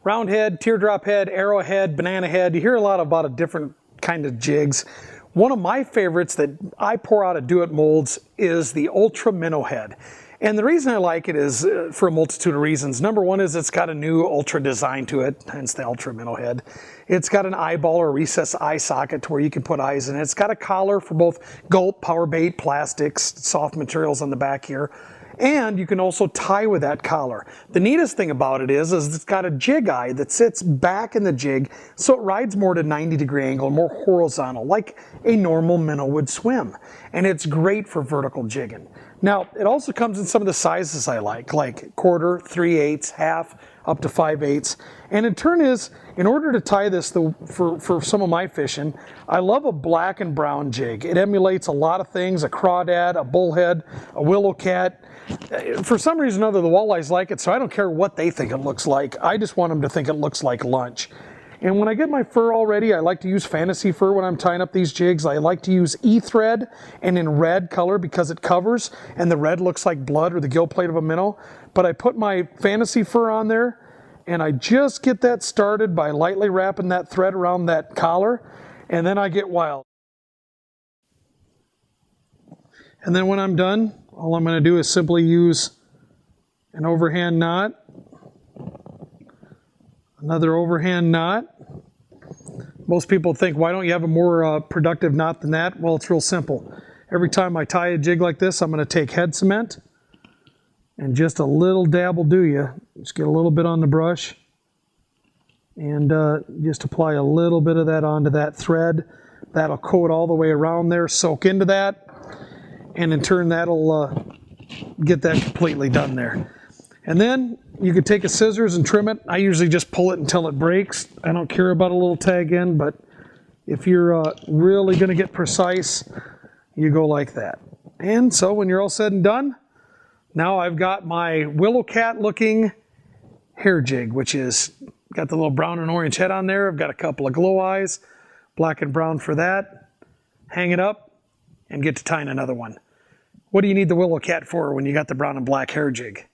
round head, teardrop head, arrowhead, banana head. You hear a lot about a different kind of jigs. One of my favorites that I pour out of Do It molds is the Ultra Minnow head. And the reason I like it is for a multitude of reasons. Number one is it's got a new Ultra design to it, hence the Ultra Minnow head. It's got an eyeball or recessed eye socket to where you can put eyes in it. It's got a collar for both gulp, power bait, plastics, soft materials on the back here. And you can also tie with that collar. The neatest thing about it is it's got a jig eye that sits back in the jig, so it rides more at a 90-degree angle, more horizontal, like a normal minnow would swim. And it's great for vertical jigging. Now, it also comes in some of the sizes I like quarter, 3/8, half, up to 5/8. And in turn is, in order to tie this for some of my fishing, I love a black and brown jig. It emulates a lot of things, a crawdad, a bullhead, a willow cat. For some reason or other, the walleyes like it, so I don't care what they think it looks like. I just want them to think it looks like lunch. And when I get my fur all ready, I like to use fantasy fur when I'm tying up these jigs. I like to use E-thread and in red color because it covers, and the red looks like blood or the gill plate of a minnow. But I put my fantasy fur on there, and I just get that started by lightly wrapping that thread around that collar, and then I get wild. And then when I'm done, all I'm going to do is simply use an overhand knot, another overhand knot. Most people think, why don't you have a more productive knot than that? Well, it's real simple. Every time I tie a jig like this, I'm going to take head cement, and just a little dab will do you. Just get a little bit on the brush, and just apply a little bit of that onto that thread. That'll coat all the way around there, soak into that, and in turn that'll get that completely done there. And then you could take a scissors and trim it. I usually just pull it until it breaks. I don't care about a little tag end, but if you're really going to get precise, you go like that. And so when you're all said and done, now I've got my willow cat looking hair jig, which is got the little brown and orange head on there. I've got a couple of glow eyes, black and brown for that. Hang it up and get to tying another one. What do you need the willow cat for when you got the brown and black hair jig?